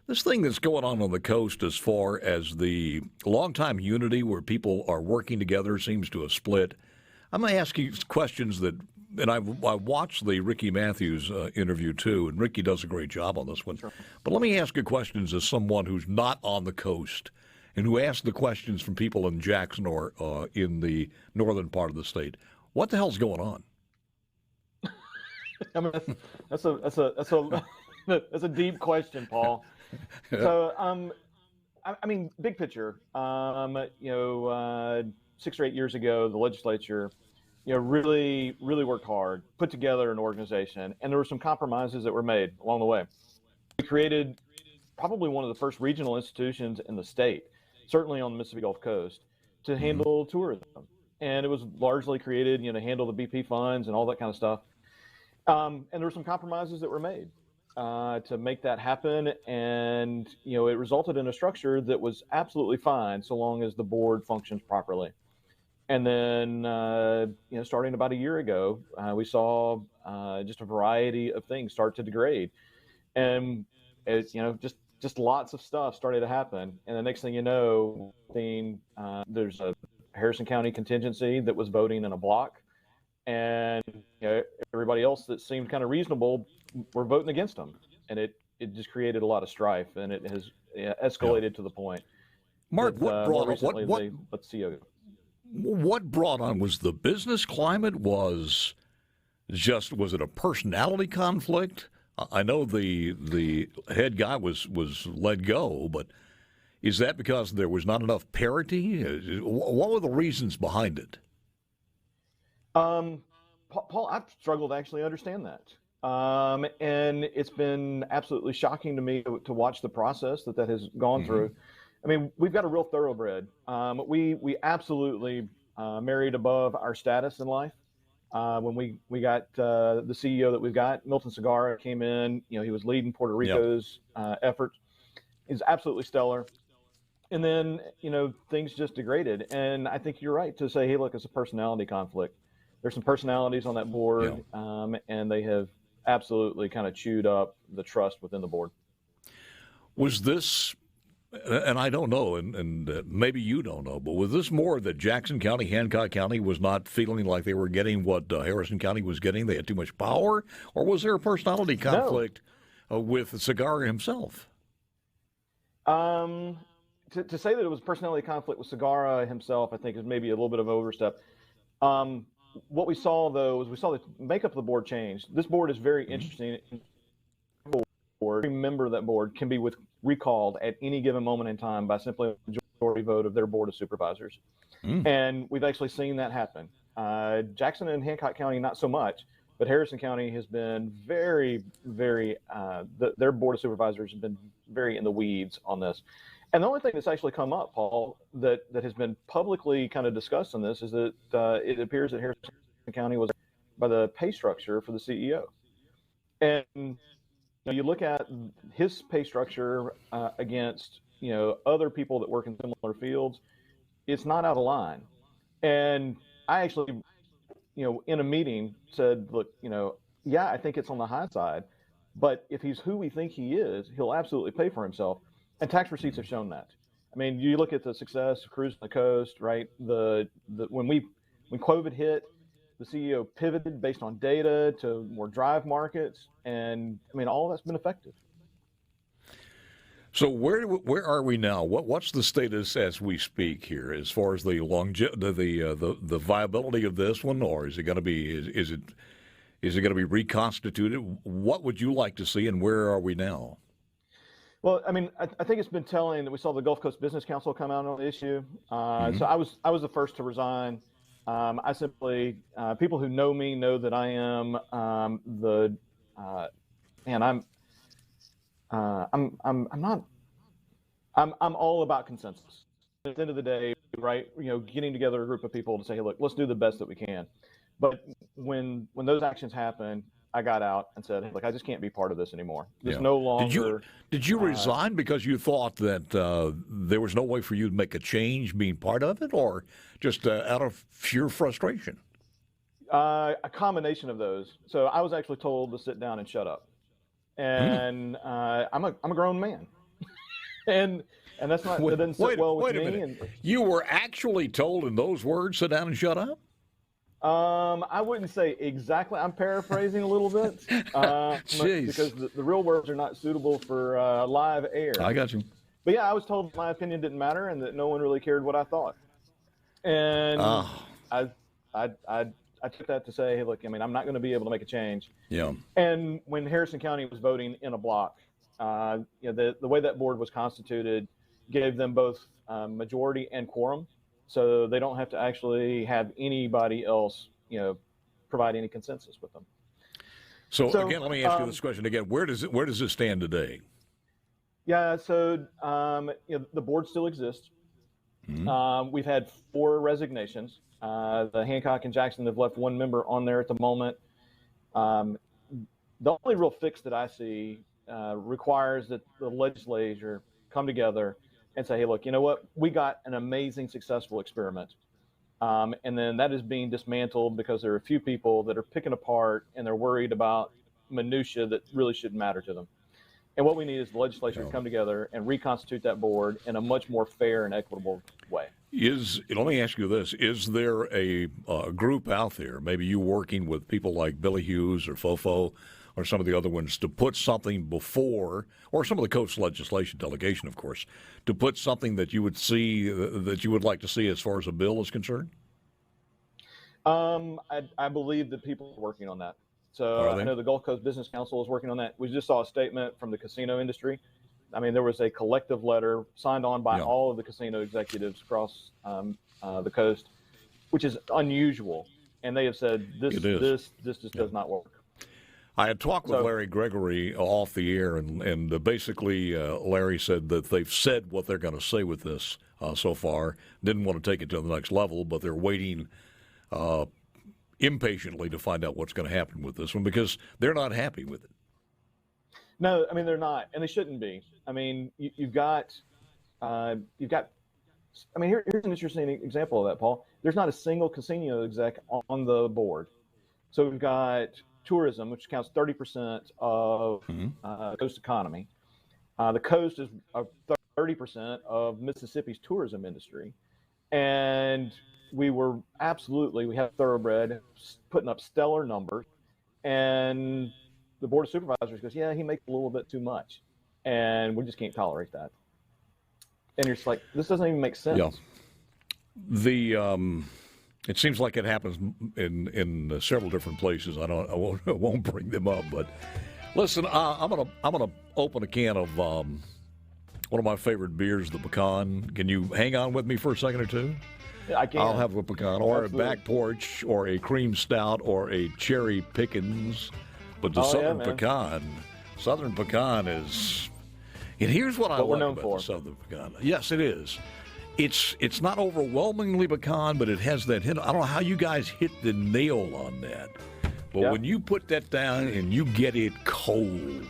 This thing that's going on the coast as far as the longtime unity where people are working together seems to have split. I'm going to ask you questions that, and I watched the Ricky Matthews interview too, and Ricky does a great job on this one. Sure. But let me ask you questions as someone who's not on the coast and who asks the questions from people in Jackson or in the northern part of the state. What the hell's going on? I mean, that's a deep question, Paul. So, I mean, big picture. 6 or 8 years ago, the legislature, really worked hard, put together an organization, and there were some compromises that were made along the way. We created probably one of the first regional institutions in the state, certainly on the Mississippi Gulf Coast, to handle tourism, and it was largely created, to handle the BP funds and all that kind of stuff. And there were some compromises that were made to make that happen, and it resulted in a structure that was absolutely fine so long as the board functions properly. And then, starting about a year ago, we saw just a variety of things start to degrade, and just lots of stuff started to happen. And the next thing you know, there's a Harrison County contingency that was voting in a block, and everybody else that seemed kind of reasonable were voting against them, and it just created a lot of strife, and it has escalated to the point. Mark, that, what brought on was the business climate? Was it a personality conflict? I know the head guy was let go, but is that because there was not enough parity? What were the reasons behind it? Paul, I've struggled to actually understand that. And it's been absolutely shocking to me to watch the process that has gone through. I mean, we've got a real thoroughbred. We absolutely married above our status in life. When we got the CEO that we've got, Milton Segarra, came in. He was leading Puerto Rico's effort. He's absolutely stellar. And then, things just degraded. And I think you're right to say, hey, look, it's a personality conflict. There's some personalities on that board, and they have absolutely kind of chewed up the trust within the board. Was this, and I don't know, and maybe you don't know, but was this more that Jackson County, Hancock County was not feeling like they were getting what Harrison County was getting? They had too much power? Or was there a personality conflict with Segarra himself? To say that it was a personality conflict with Segarra himself, I think is maybe a little bit of an overstep. What we saw, though, is we saw the makeup of the board change. This board is very interesting. Every member of that board can be recalled at any given moment in time by simply a majority vote of their board of supervisors. And we've actually seen that happen. Jackson and Hancock County, not so much, but Harrison County has been very, very, their board of supervisors have been very in the weeds on this. And the only thing that's actually come up, Paul, that has been publicly kind of discussed on this is that it appears that Harrison County was by the pay structure for the CEO. And you look at his pay structure against other people that work in similar fields, it's not out of line. And I actually, in a meeting said, look, I think it's on the high side, but if he's who we think he is, he'll absolutely pay for himself. And tax receipts have shown that. I mean, you look at the success of Cruise on the Coast, right? When COVID hit, the CEO pivoted based on data to more drive markets, and I mean, all that's been effective. So where are we now? What's the status as we speak here, as far as the the viability of this one, or is it going to be is it going to be reconstituted? What would you like to see, and where are we now? Well, I mean, I think it's been telling that we saw the Gulf Coast Business Council come out on the issue. So I was the first to resign. I simply, people who know me know that I am I'm all about consensus. At the end of the day, right? Getting together a group of people to say, hey, look, let's do the best that we can. But when those actions happen, I got out and said, hey, look, I just can't be part of this anymore. There's no longer. Did you resign because you thought that there was no way for you to make a change being part of it, or just out of sheer frustration? A combination of those. So I was actually told to sit down and shut up. And I'm a grown man. and that's not that doesn't sit well with wait a me. minute. And You were actually told in those words, sit down and shut up? I wouldn't say exactly. I'm paraphrasing a little bit Jeez. because the real words are not suitable for live air. I got you. But yeah, I was told my opinion didn't matter and that no one really cared what I thought. And I took that to say, hey, look, I mean, I'm not going to be able to make a change. Yeah. And when Harrison County was voting in a block, the way that board was constituted gave them both majority and quorum. So they don't have to actually have anybody else, provide any consensus with them. So again, let me ask you this question again. Where does this stand today? Yeah, so the board still exists. Mm-hmm. We've had 4 resignations. The Hancock and Jackson have left 1 member on there at the moment. The only real fix that I see requires that the legislature come together and say, hey, look, you know what? We got an amazing, successful experiment. And then that is being dismantled because there are a few people that are picking apart and they're worried about minutia that really shouldn't matter to them. And what we need is the legislature to come together and reconstitute that board in a much more fair and equitable way. Let me ask you this. Is there a group out there, maybe you working with people like Billy Hughes or Fofo or some of the other ones, to put something before, or some of the coast legislation delegation, of course, to put something that you would see, that you would like to see as far as a bill is concerned? I believe that people are working on that. So I know the Gulf Coast Business Council is working on that. We just saw a statement from the casino industry. I mean, there was a collective letter signed on by all of the casino executives across the coast, which is unusual. And they have said this just does not work. I had talked with Larry Gregory off the air, and basically Larry said that they've said what they're going to say with this so far. Didn't want to take it to the next level, but they're waiting impatiently to find out what's going to happen with this one because they're not happy with it. No, I mean, they're not, and they shouldn't be. I mean, you've got, I mean, here's an interesting example of that, Paul. There's not a single casino exec on the board. So we've got tourism, which counts 30% of the coast economy. The coast is 30% of Mississippi's tourism industry. And we have Thoroughbred putting up stellar numbers. And the Board of Supervisors goes, yeah, he makes a little bit too much. And we just can't tolerate that. And you're just like, this doesn't even make sense. Yeah. It seems like it happens in several different places. I won't bring them up, but listen, I'm gonna open a can of one of my favorite beers, the Pecan. Can you hang on with me for a second or two? I can. I'll have a Pecan or Absolutely. a back porch or a cream stout or a cherry pickens, but the Southern Pecan is. And here's what I like about the Southern Pecan. Yes, it is. It's not overwhelmingly pecan, but it has that hint. I don't know how you guys hit the nail on that. But when you put that down and you get it cold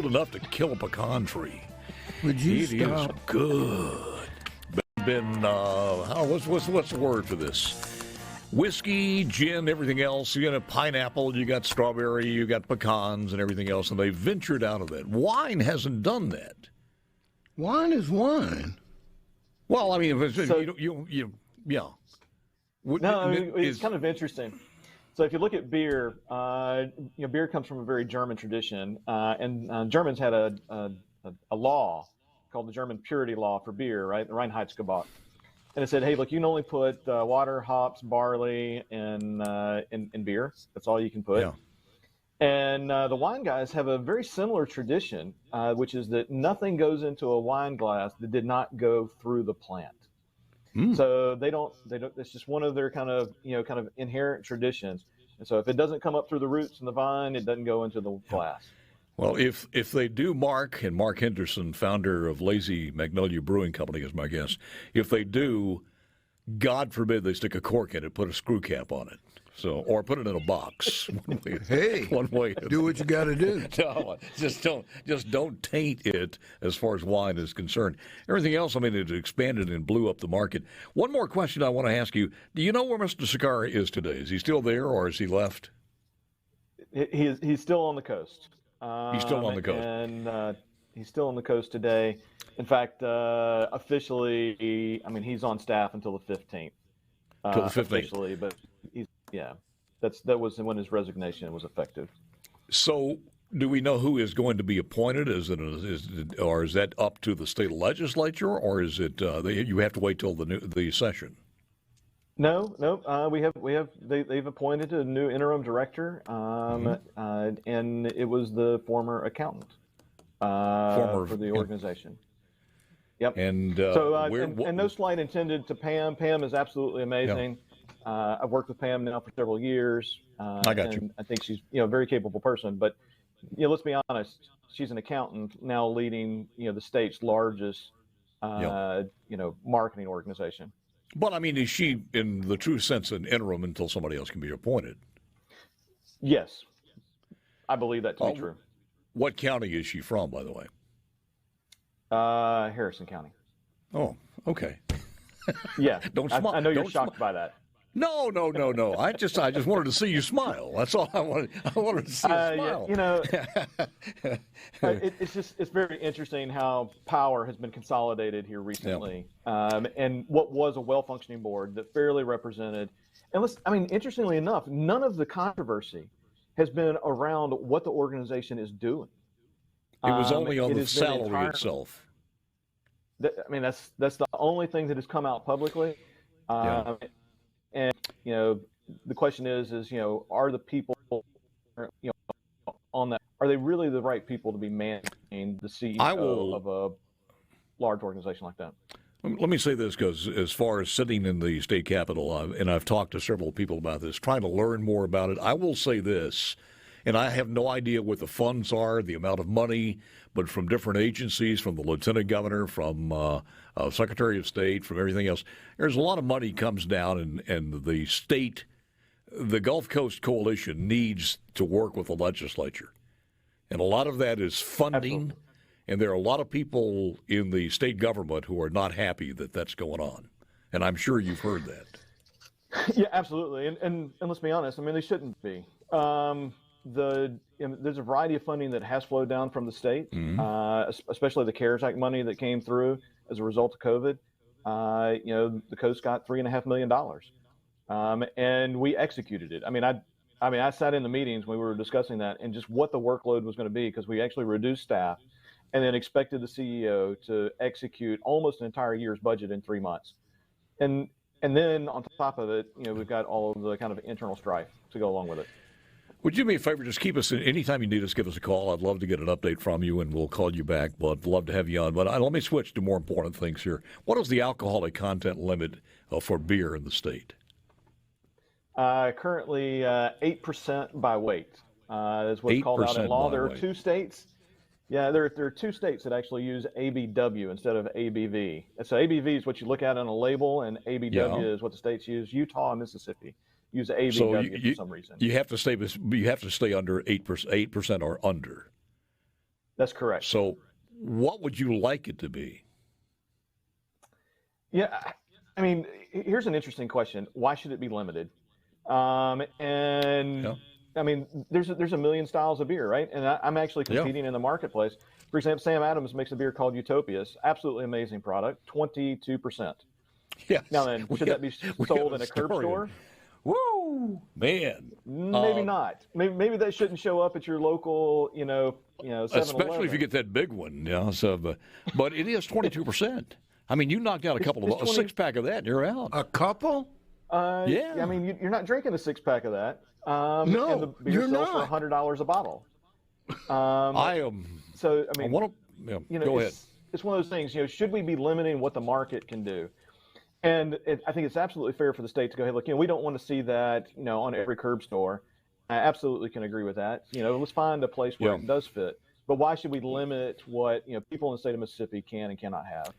enough to kill a pecan tree, Would you it is good. What's the word for this? Whiskey, gin, everything else. You got pineapple, you got strawberry, you got pecans and everything else, and they ventured out of that. Wine hasn't done that. Wine is wine. Well, I mean, No, I mean, it's kind of interesting. So if you look at beer, beer comes from a very German tradition, and Germans had a law called the German purity law for beer, right? The Reinheitsgebot. And it said, hey, look, you can only put water, hops, barley, in beer. That's all you can put. Yeah. And the wine guys have a very similar tradition, which is that nothing goes into a wine glass that did not go through the plant. So they don't. It's just one of their kind of inherent traditions. And so if it doesn't come up through the roots in the vine, it doesn't go into the glass. Well, if they do, Mark Henderson, founder of Lazy Magnolia Brewing Company, is my guess. If they do, God forbid they stick a cork in it, put a screw cap on it. So, or put it in a box. One way. Do what you got to do. No, just don't taint it as far as wine is concerned. Everything else, I mean, it expanded and blew up the market. One more question I want to ask you: do you know where Mr. Segarra is today? Is he still there, or has he left? He's still on the coast. He's still on the coast. And He's still on the coast today. In fact, officially, I mean, he's on staff until the 15th. Till the 15th. Officially, but that was when his resignation was effective. So, do we know who is going to be appointed? Or is that up to the state legislature, or is it you have to wait till the session? No. They've appointed a new interim director, and it was the former accountant for the organization. Yep. And and no slight intended to Pam. Pam is absolutely amazing. Yeah. I've worked with Pam now for several years. I got you. I think she's a very capable person. But let's be honest, she's an accountant now leading the state's largest marketing organization. But I mean, is she in the true sense an interim until somebody else can be appointed? Yes, I believe that to be true. What county is she from, by the way? Harrison County. Oh, okay. Yeah, Don't smile. I know you're shocked by that. No. I just wanted to see you smile. That's all I wanted. I wanted to see you smile. It's very interesting how power has been consolidated here recently, and what was a well-functioning board that fairly represented. And interestingly enough, none of the controversy has been around what the organization is doing. It was only on the salary itself. That's the only thing that has come out publicly. And the question is are the people on that, are they really the right people to be managing the CEO of a large organization like that? Let me say this, because as far as sitting in the state capitol, and I've talked to several people about this, trying to learn more about it, I will say this, and I have no idea what the funds are, the amount of money, but from different agencies, from the lieutenant governor, from Secretary of State, from everything else, there's a lot of money comes down, and the state, the Gulf Coast Coalition needs to work with the legislature. And a lot of that is funding. Absolutely. And there are a lot of people in the state government who are not happy that that's going on. And I'm sure you've heard that. Yeah, absolutely. And let's be honest, they shouldn't be. There's a variety of funding that has flowed down from the state, especially the CARES Act money that came through as a result of COVID. The coast got $3.5 million, and we executed it. I sat in the meetings when we were discussing that and just what the workload was going to be, because we actually reduced staff and then expected the CEO to execute almost an entire year's budget in 3 months. And then on top of it, we've got all of the kind of internal strife to go along with it. Would you do me a favor? Just keep us in. Anytime you need us, give us a call. I'd love to get an update from you, and we'll call you back. But I'd love to have you on. But let me switch to more important things here. What is the alcoholic content limit for beer in the state? Currently, 8% by weight is what's called out in law. There are two states. Yeah, there are two states that actually use ABW instead of ABV. And so ABV is what you look at on a label, and ABW is what the states use. Utah and Mississippi use ABW for some reason. You have to stay under 8% or under. That's correct. So, what would you like it to be? Yeah, here's an interesting question. Why should it be limited? There's a million styles of beer, right? And I'm actually competing in the marketplace. For example, Sam Adams makes a beer called Utopias. Absolutely amazing product, 22%. Yes. Now then, should that be sold in a curb store? Woo, man. Maybe not. Maybe that shouldn't show up at your local, 7-Eleven. Especially if you get that big one. But it is 22%. You knocked out a six-pack of that, and you're out. A couple? Yeah. You're not drinking a six-pack of that. No, and the beer you're sells not. for $100 a bottle. I am. So go ahead. It's one of those things. Should we be limiting what the market can do? And I think it's absolutely fair for the state to go ahead. Look, we don't want to see that, on every curb store. I absolutely can agree with that. Let's find a place where it does fit. But why should we limit what people in the state of Mississippi can and cannot have?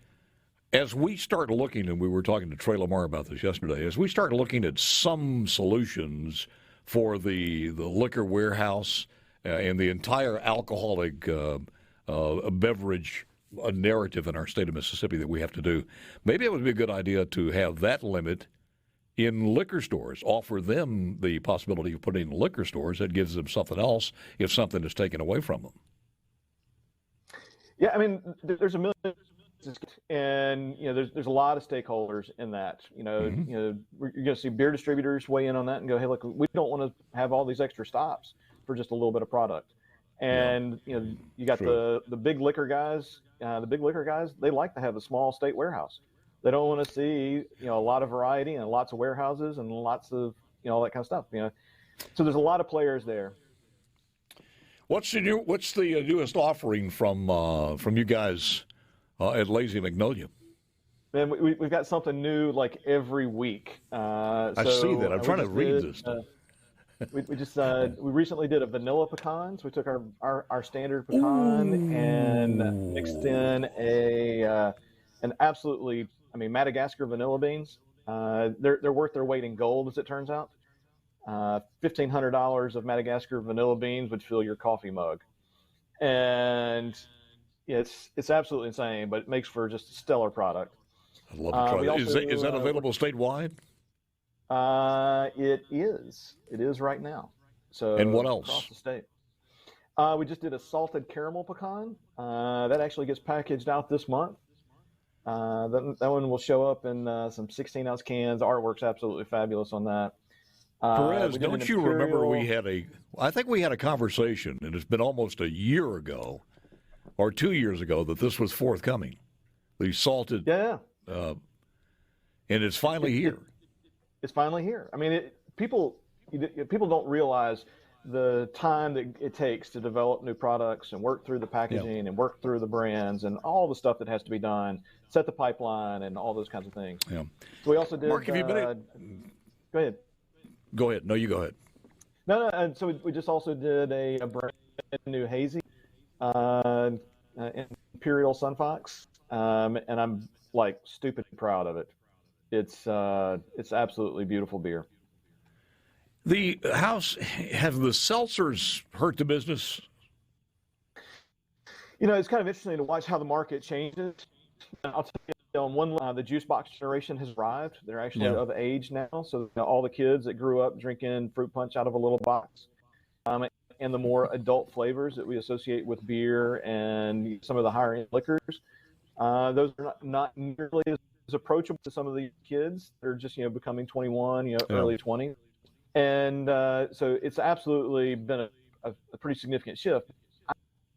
As we start looking, and we were talking to Trey Lamar about this yesterday, as we start looking at some solutions for the liquor warehouse and the entire alcoholic beverage narrative in our state of Mississippi that we have to do, maybe it would be a good idea to have that limit in liquor stores, offer them the possibility of putting in liquor stores. That gives them something else if something is taken away from them. Yeah, I mean, there's a million, and there's a lot of stakeholders in that. You're going to see beer distributors weigh in on that and go, hey, look, we don't want to have all these extra stops for just a little bit of product. And you got the big liquor guys. The big liquor guys, they like to have a small state warehouse. They don't want to see a lot of variety and lots of warehouses and lots of all that kind of stuff. So there's a lot of players there. What's the newest offering from you guys at Lazy Magnolia? Man, we've got something new like every week. I see that. I'm trying to read this. We recently did a vanilla pecans. We took our standard pecan and mixed in an absolutely, Madagascar vanilla beans. They're worth their weight in gold, as it turns out. $1,500 of Madagascar vanilla beans would fill your coffee mug, and it's absolutely insane. But it makes for just a stellar product. I'd love to try that. Is that available statewide? It is. It is right now. So and what else? Across the state. We just did a salted caramel pecan. That actually gets packaged out this month. That one will show up in some 16-ounce cans. Artwork's absolutely fabulous on that. Perez, don't you remember I think we had a conversation, and it's been almost a year ago or 2 years ago that this was forthcoming. The salted. Yeah. And it's finally here. It's finally here. People don't realize the time that it takes to develop new products and work through the packaging and work through the brands and all the stuff that has to be done, set the pipeline and all those kinds of things. Yeah. So we also did. Mark, have you been? Go ahead. Go ahead. No, you go ahead. No. And so we just also did a brand new hazy, Imperial Sunfox, and I'm like stupid proud of it. It's absolutely beautiful beer. The house, have the seltzers hurt the business? It's kind of interesting to watch how the market changes. I'll tell you, on one, the juice box generation has arrived. They're actually of age now. So all the kids that grew up drinking fruit punch out of a little box, and the more adult flavors that we associate with beer and some of the higher end liquors, those are not nearly as approachable to some of the kids. They're just becoming 21, early 20s, and so it's absolutely been a pretty significant shift.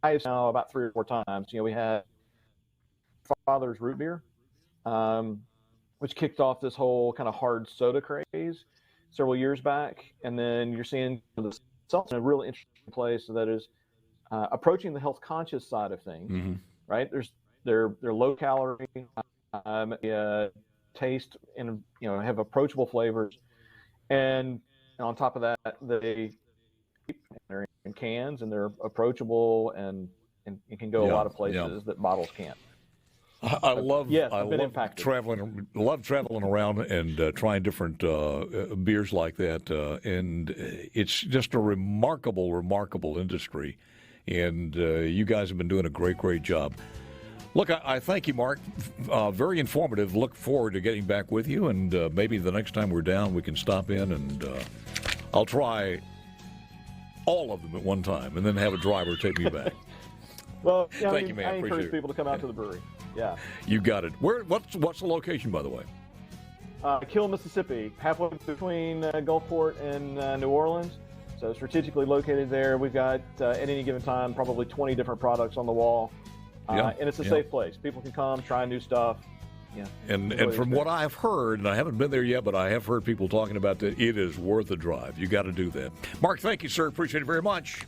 I have now about 3 or 4 times. We had Father's root beer, which kicked off this whole kind of hard soda craze several years back, and then you're seeing the seltzer in a really interesting place that is approaching the health conscious side of things. Right? They're low calorie. Taste and have approachable flavors, and on top of that, they're in cans and they're approachable and can go a lot of places that bottles can't. I love traveling around and trying different beers like that, and it's just a remarkable industry, and you guys have been doing a great job. Look, I thank you, Mark. Very informative. Look forward to getting back with you, and maybe the next time we're down, we can stop in, and I'll try all of them at one time, and then have a driver take me back. Well, thank you, man. I encourage people to come out to the brewery. Yeah. You got it. What's the location, by the way? Kill, Mississippi, halfway between Gulfport and New Orleans. So strategically located there. We've got, at any given time, probably 20 different products on the wall. And it's a safe place. People can come, try new stuff. Yeah. And from what I've heard, and I haven't been there yet, but I have heard people talking about that, it is worth a drive. You got to do that. Mark, thank you, sir. Appreciate it very much.